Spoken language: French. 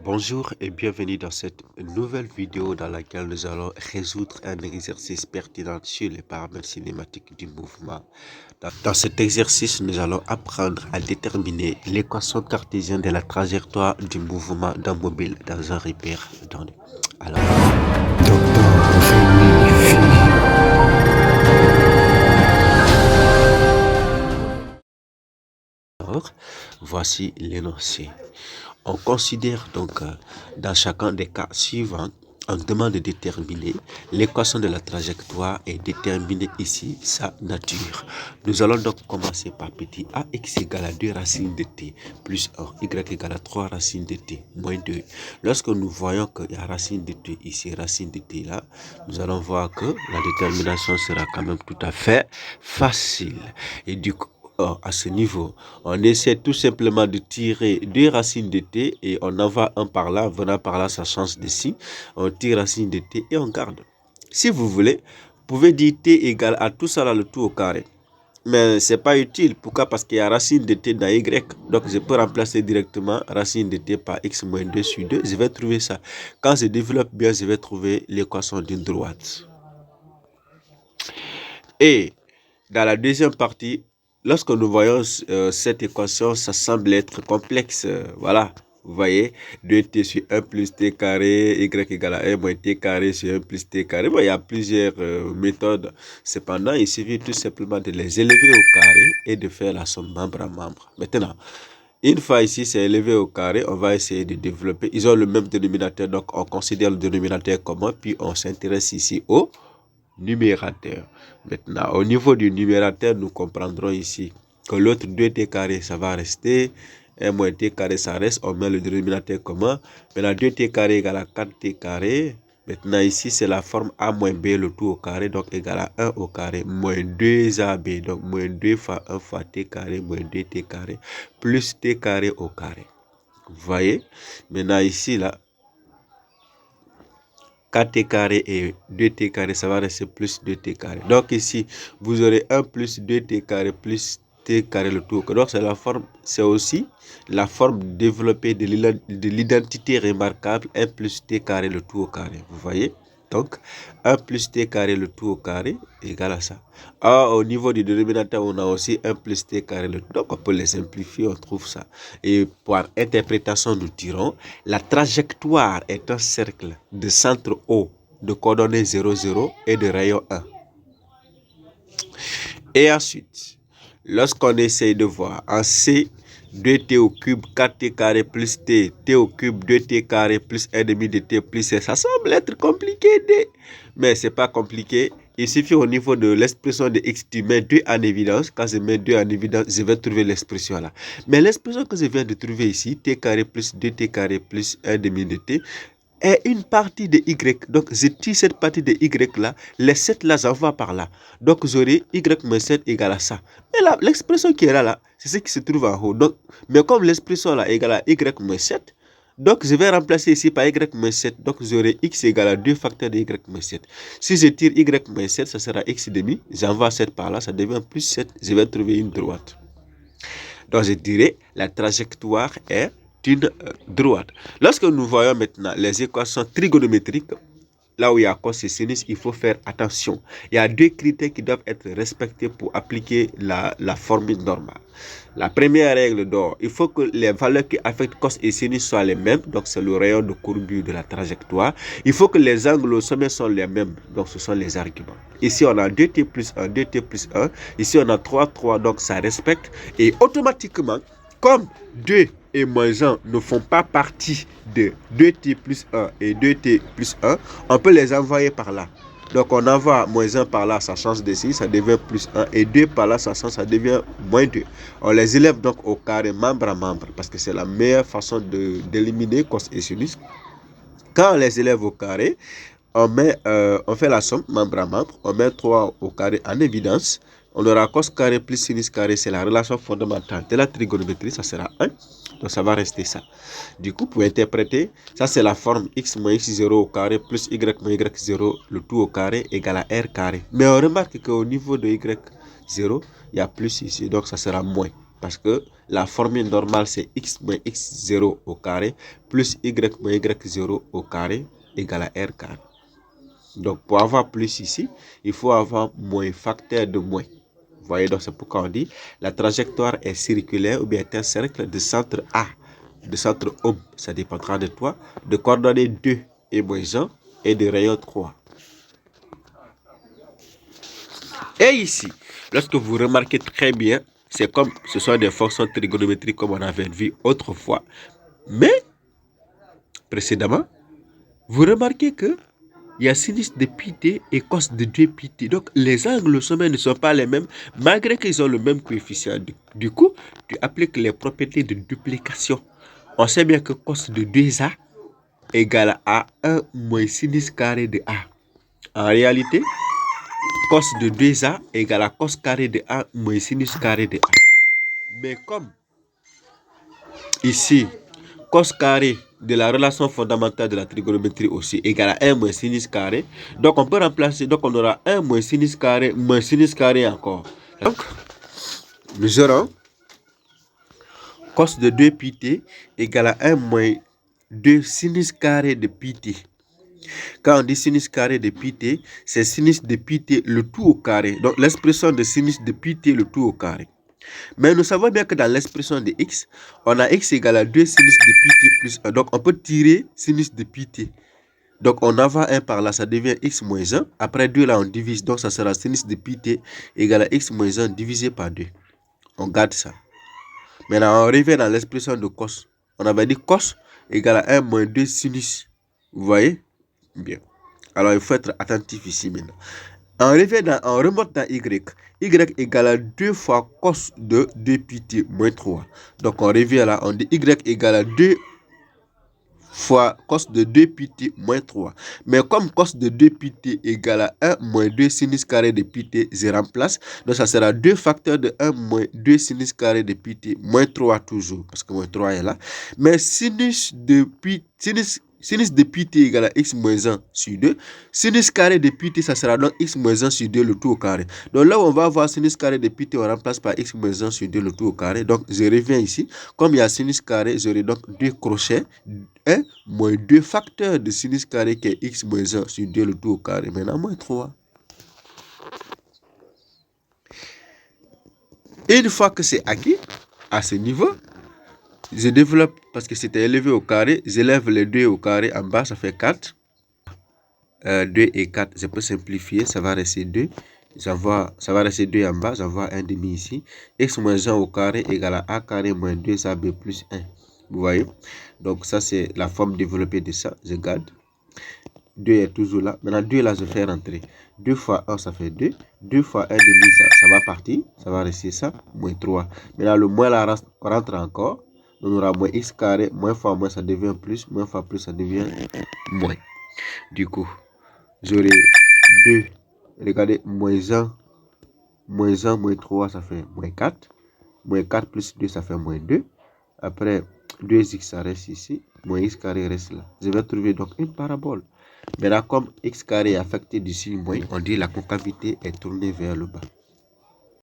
Bonjour et bienvenue dans cette nouvelle vidéo dans laquelle nous allons résoudre un exercice pertinent sur les paramètres cinématiques du mouvement. Dans cet exercice, nous allons apprendre à déterminer l'équation cartésienne de la trajectoire du mouvement d'un mobile dans un repère donné. Alors, voici l'énoncé. On considère donc dans chacun des cas suivants, on demande de déterminer l'équation de la trajectoire et déterminer ici sa nature. Nous allons donc commencer par petit a x égale à 2 racines de t plus 1, y égale à 3 racines de t moins 2. Lorsque nous voyons qu'il y a racine de t ici, racine de t là, nous allons voir que la détermination sera quand même tout à fait facile. Et du coup, à ce niveau, on essaie tout simplement de tirer deux racines de t et on envoie un par là, venant par là, ça change de signe. On tire racine de t et on garde. Si vous voulez, vous pouvez dire t égale à tout ça là, le tout au carré. Mais ce n'est pas utile. Pourquoi? Parce qu'il y a racine de t dans y. Donc je peux remplacer directement racine de t par x moins 2 sur 2. Je vais trouver ça. Quand je développe bien, je vais trouver l'équation d'une droite. Et dans la deuxième partie, lorsque nous voyons cette équation, ça semble être complexe. Voilà, vous voyez, 2t sur 1 plus t carré, y égale à 1 moins t carré sur 1 plus t carré. Bon, il y a plusieurs méthodes. Cependant, il suffit tout simplement de les élever au carré et de faire la somme membre à membre. Maintenant, une fois ici, c'est élevé au carré, on va essayer de développer. Ils ont le même dénominateur, donc on considère le dénominateur commun, puis on s'intéresse ici au numérateur. Maintenant, au niveau du numérateur, nous comprendrons ici que l'autre 2t carré, ça va rester. 1 moins t carré, ça reste. On met le dénominateur commun. Maintenant, 2t carré égale à 4t carré. Maintenant, ici, c'est la forme a moins b, le tout au carré, donc égal à 1 au carré, moins 2ab, donc moins 2 fois 1 fois t carré, moins 2t carré, plus t carré au carré. Vous voyez? Maintenant, ici, là, 4t carré et 2t carré, ça va rester plus 2t carré. Donc ici, vous aurez 1 plus 2t carré plus t carré le tout. Donc c'est la forme, c'est aussi la forme développée de l'identité remarquable 1 plus t carré le tout au carré. Vous voyez? Donc 1 plus t carré le tout au carré égale à ça. Au niveau du dénominateur, on a aussi 1 plus t carré le tout. Donc on peut les simplifier, on trouve ça. Et par interprétation, nous dirons la trajectoire est un cercle de centre O de coordonnées 0, 0 et de rayon 1. Et ensuite, lorsqu'on essaye de voir en C, 2t au cube 4t carré plus t, t au cube 2t carré plus 1 demi de t plus c, ça semble être compliqué, mais c'est pas compliqué. Il suffit au niveau de l'expression de x, tu mets 2 en évidence. Quand je mets 2 en évidence, je vais trouver l'expression là. Mais l'expression que je viens de trouver ici, t carré plus 2t carré plus 1 demi de t, est une partie de y. Donc, je tire cette partie de y là. Les 7 là, j'envoie par là. Donc, j'aurai y moins 7 égale à ça. Mais là, l'expression qui est là, c'est ce qui se trouve en haut. Donc, mais comme l'expression là égale à y moins 7, donc je vais remplacer ici par y moins 7. Donc, j'aurai x égale à 2 facteurs de y moins 7. Si je tire y moins 7, ça sera x demi. J'envoie 7 par là, ça devient plus 7. Je vais trouver une droite. Donc, je dirais la trajectoire est une droite. Lorsque nous voyons maintenant les équations trigonométriques, là où il y a cos et sinus, il faut faire attention. Il y a deux critères qui doivent être respectés pour appliquer la formule normale. La première règle d'or, il faut que les valeurs qui affectent cos et sinus soient les mêmes, donc c'est le rayon de courbure de la trajectoire. Il faut que les angles au sommet soient les mêmes, donc ce sont les arguments. Ici on a 2t plus 1, 2t plus 1, ici on a 3, 3, donc ça respecte. Et automatiquement, comme 2 et moins 1 ne font pas partie de 2t plus 1 et 2t plus 1, on peut les envoyer par là. Donc on envoie moins 1 par là, ça change de signe, ça devient plus 1. Et 2 par là, ça change, ça devient moins 2. On les élève donc au carré, membre à membre, parce que c'est la meilleure façon d'éliminer cos et sinus. Quand on les élève au carré, on fait la somme membre à membre, on met 3 au carré en évidence. On aura cos carré plus sinus carré, c'est la relation fondamentale de la trigonométrie, ça sera 1. Donc ça va rester ça. Du coup, pour interpréter, ça c'est la forme x moins x0 au carré plus y moins y0, le tout au carré égale à r carré. Mais on remarque qu'au niveau de y0, il y a plus ici, donc ça sera moins. Parce que la formule normale, c'est x moins x0 au carré plus y moins y0 au carré égale à r carré. Donc, pour avoir plus ici, il faut avoir moins facteur de moins. Vous voyez, donc c'est pourquoi on dit la trajectoire est circulaire ou bien est un cercle de centre A, de centre O, ça dépendra de toi, de coordonnées 2 et moins 1 et de rayon 3. Et ici, lorsque vous remarquez très bien, c'est comme ce sont des fonctions trigonométriques comme on avait vu autrefois. Mais, précédemment, vous remarquez que il y a sinus de pi et cos de 2 pi. Donc, les angles au sommet ne sont pas les mêmes, malgré qu'ils ont le même coefficient. Du coup, tu appliques les propriétés de duplication. On sait bien que cos de 2a égale à 1 moins sinus carré de a. En réalité, cos de 2a égale à cos carré de a moins sinus carré de a. Mais comme ici, cos carré de la relation fondamentale de la trigonométrie aussi égale à 1 moins sinus carré. Donc on peut remplacer, donc on aura 1 moins sinus carré encore. Donc nous aurons cos de 2 pi égale à 1 moins 2 sinus carré de pi. Quand on dit sinus carré de pi, c'est sinus de pi le tout au carré. Donc l'expression de sinus de pi le tout au carré. Mais nous savons bien que dans l'expression de x, on a x égale à 2 sinus de pi plus 1. Donc on peut tirer sinus de pi. Donc on envoie 1 par là, ça devient x moins 1. Après 2 là, on divise. Donc ça sera sinus de pi égale à x moins 1 divisé par 2. On garde ça. Maintenant on revient dans l'expression de cos. On avait dit cos égale à 1 moins 2 sinus. Vous voyez? Bien. Alors il faut être attentif ici maintenant. On remonte dans y. Y égale à 2 fois cos de 2 pi moins 3. Donc on revient là, on dit y égale à 2 fois cos de 2 pi moins 3. Mais comme cos de 2 pi égale à 1 moins 2 sinus carré de pi, je remplace. Donc ça sera 2 facteurs de 1 moins 2 sinus carré de pi moins 3 toujours, parce que moins 3 est là. Mais sinus de pi égale à x moins 1 sur 2. Sinus carré de pi, ça sera donc x moins 1 sur 2 le tout au carré. Donc là où on va avoir sinus carré de pi, on remplace par x moins 1 sur 2 le tout au carré. Donc je reviens ici. Comme il y a sinus carré, j'aurai donc 2 crochets. 1 moins 2 facteurs de sinus carré qui est x moins 1 sur 2 le tout au carré. Maintenant, moins 3. Et une fois que c'est acquis, à ce niveau, je développe, parce que c'était élevé au carré, j'élève les 2 au carré en bas, ça fait 4. 2 et 4, je peux simplifier, ça va rester 2. Ça va rester 2 en bas, j'envoie un demi ici. X moins 1 au carré égale à a carré moins 2ab plus 1. Vous voyez? Donc ça c'est la forme développée de ça, je garde. 2 est toujours là. Maintenant 2 là je fais rentrer. 2 fois 1 ça fait 2. 2 fois 1 demi ça va partir. Ça va rester ça, moins 3. Maintenant le moins là rentre encore. On aura moins x carré, moins fois moins ça devient plus, moins fois plus ça devient moins. Du coup, j'aurai 2. Regardez, moins 1, moins 3 ça fait moins 4. Moins 4 plus 2 ça fait moins 2. Après 2x ça reste ici, moins x carré reste là. Je vais trouver donc une parabole. Maintenant, comme x carré est affecté du signe moins, on dit la concavité est tournée vers le bas.